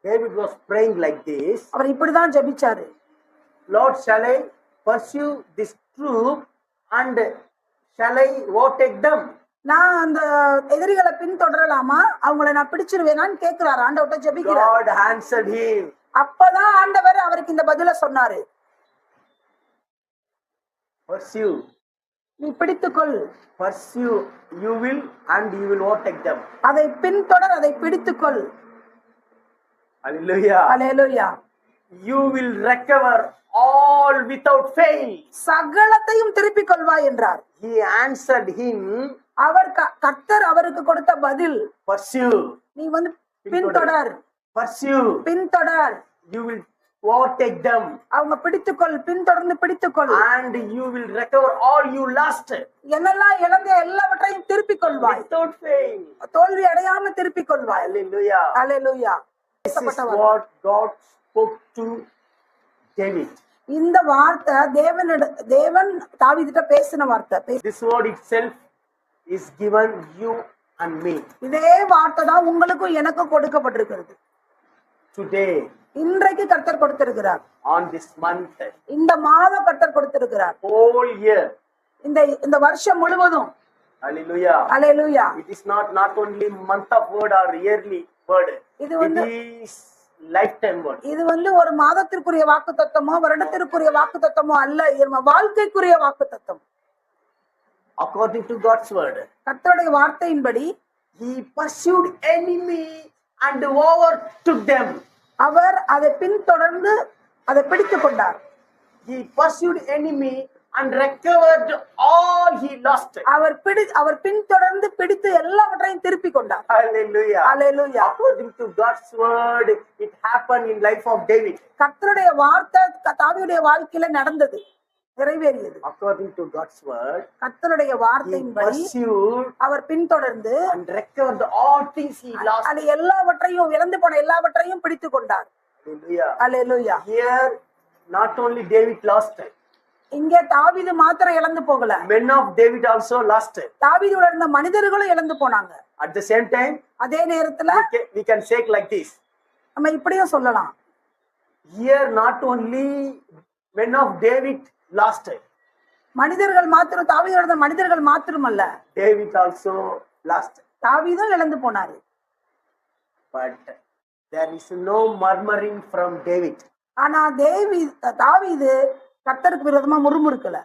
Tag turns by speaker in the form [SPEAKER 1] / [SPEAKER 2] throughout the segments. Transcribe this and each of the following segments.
[SPEAKER 1] David was praying like this.
[SPEAKER 2] அவர் இப்படிதான் ஜெபிச்சாரு.
[SPEAKER 1] Lord, shall I pursue this troop and shall I overtake them?
[SPEAKER 2] நான் அந்த எதிரிகளை பின்தொடரலாமா, அவங்களை நான் பிடிச்சிருவேனான்னு கேட்கிறாரு, ஆண்டவர்ட்ட ஜெபிக்கிறார்.
[SPEAKER 1] God answered him.
[SPEAKER 2] அப்பதான் ஆண்டவர் அவருக்கு இந்த பதில சொன்னாரு.
[SPEAKER 1] Pursue.
[SPEAKER 2] நீ பிடித்துக்கொள்.
[SPEAKER 1] Pursue, you will, and you will overtake them.
[SPEAKER 2] அதை பின்தொடர், அதை பிடித்துக்கொள்.
[SPEAKER 1] Hallelujah.
[SPEAKER 2] Hallelujah.
[SPEAKER 1] You will recover all without fail.
[SPEAKER 2] சகலத்தையும் திருப்பிக் கொள்வாய் என்றார்.
[SPEAKER 1] He answered him.
[SPEAKER 2] அவர் கர்த்தர் அவருக்கு கொடுத்த பதில்,
[SPEAKER 1] Pursue.
[SPEAKER 2] நீ வந்து பின்தொடர்.
[SPEAKER 1] Pursue.
[SPEAKER 2] பின்தொடர்.
[SPEAKER 1] You will overtake them.
[SPEAKER 2] அவங்க பிடித்துக்கொள், பின்தொடர்ந்து பிடித்துக்கொள்.
[SPEAKER 1] And you will recover all you lost.
[SPEAKER 2] என்னெல்லாம் இழந்த எல்லாவற்றையும் திருப்பிக் கொள்வாய்.
[SPEAKER 1] Without fail.
[SPEAKER 2] தோல்வி அடையாம திருப்பிக் கொள்வாய்.
[SPEAKER 1] Hallelujah.
[SPEAKER 2] Hallelujah.
[SPEAKER 1] This is what God spoke to David.
[SPEAKER 2] இந்த வார்த்தை தேவன் தாவீதுட்ட பேசின வார்த்தை.
[SPEAKER 1] This word itself is given you and me.
[SPEAKER 2] இதே வார்த்தை தான் உங்களுக்கும் எனக்கும் கொடுக்கப்பட்டிருக்கிறது.
[SPEAKER 1] Today.
[SPEAKER 2] இன்றைக்கு கர்த்தர் கொடுத்திருக்கிறார்.
[SPEAKER 1] On this month.
[SPEAKER 2] இந்த மாதம் கர்த்தர் கொடுத்திருக்கிறார்.
[SPEAKER 1] Whole year.
[SPEAKER 2] இந்த வருஷம் முழுவதும்.
[SPEAKER 1] Hallelujah.
[SPEAKER 2] Hallelujah.
[SPEAKER 1] It is not only month of word or yearly word. It is lifetime word.
[SPEAKER 2] இது வந்து ஒரு மாதத்திற்குரிய வாக்குத்தத்தமோ வருடத்திற்குரிய வாக்குத்தத்தமோ அல்ல, வாழ்க்கைக்குரிய வாக்குத்தத்தம்.
[SPEAKER 1] According to God's word.
[SPEAKER 2] கர்த்தருடைய வார்த்தையின்படி
[SPEAKER 1] he pursued enemy and overtook them.
[SPEAKER 2] அவர் அதை பின்தொடர்ந்து அதை பிடித்துக் கொண்டார்.
[SPEAKER 1] He pursued enemy and recovered all he lost.
[SPEAKER 2] அவர் பின்தொடர்ந்து பிடித்து எல்லாவற்றையும் திருப்பி கொண்டார்.
[SPEAKER 1] Hallelujah.
[SPEAKER 2] Hallelujah.
[SPEAKER 1] According to God's word, it happened in life of David.
[SPEAKER 2] கர்த்தருடைய வார்த்தை தாவீதுடைய வாழ்க்கையில நடந்தது, நிறைவேறியது.
[SPEAKER 1] According to God's word,
[SPEAKER 2] கர்த்தருடைய வார்த்தையின்படி அவர் பின்தொடர்ந்து
[SPEAKER 1] and recovered all things he lost.
[SPEAKER 2] அது எல்லாவற்றையும் இழந்து போன எல்லாவற்றையும் பிடித்துக் கொண்டார்.
[SPEAKER 1] Hallelujah.
[SPEAKER 2] Hallelujah.
[SPEAKER 1] Here not only David lost,
[SPEAKER 2] இங்கே தாவீது மாத்திரம் இழந்து போகல,
[SPEAKER 1] men of David also lost.
[SPEAKER 2] தாவீதோட இருந்த மனிதர்களும் இழந்து போனாங்க.
[SPEAKER 1] At the same time,
[SPEAKER 2] அதே நேரத்துல
[SPEAKER 1] we can say like this.
[SPEAKER 2] நம்ம இப்படியும் சொல்லலாம்.
[SPEAKER 1] Here not only men of David lost.
[SPEAKER 2] மனிதர்கள் மாத்திரம், தாவீதோட இருந்த மனிதர்கள் மாத்திரமல்ல,
[SPEAKER 1] David also lost.
[SPEAKER 2] தாவீதும் இழந்து போனாரு.
[SPEAKER 1] But there is no murmuring from David.
[SPEAKER 2] ஆனா தாவீது கர்த்தருக்கு விரோதமா முறுமுறுக்கல.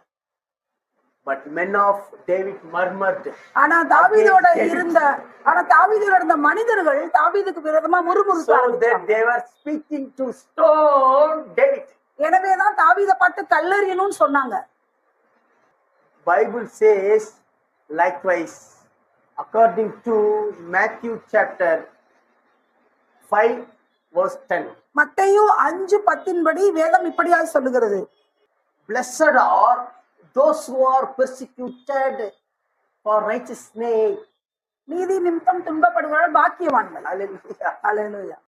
[SPEAKER 1] But men of David murmured.
[SPEAKER 2] ஆனா தாவீதோட இருந்த மனிதர்கள் தாவீதுக்கு விரோதமா முறுமுறுத்தாங்க.
[SPEAKER 1] So that they were speaking to stone David.
[SPEAKER 2] எனவேதான் தாவீதை பார்த்து கல்லெறியணும்னு சொன்னாங்க.
[SPEAKER 1] Bible says likewise, according to Matthew chapter 5 verse 10.
[SPEAKER 2] மத்தேயு 5:10 வேதம் இப்படியாய் சொல்லுகிறது.
[SPEAKER 1] Blessed are those who are persecuted for righteousness.
[SPEAKER 2] நீதி நிமித்தம் துன்பப்படுகிறவர்கள் பாக்கியவான்கள்.
[SPEAKER 1] Hallelujah.
[SPEAKER 2] Hallelujah.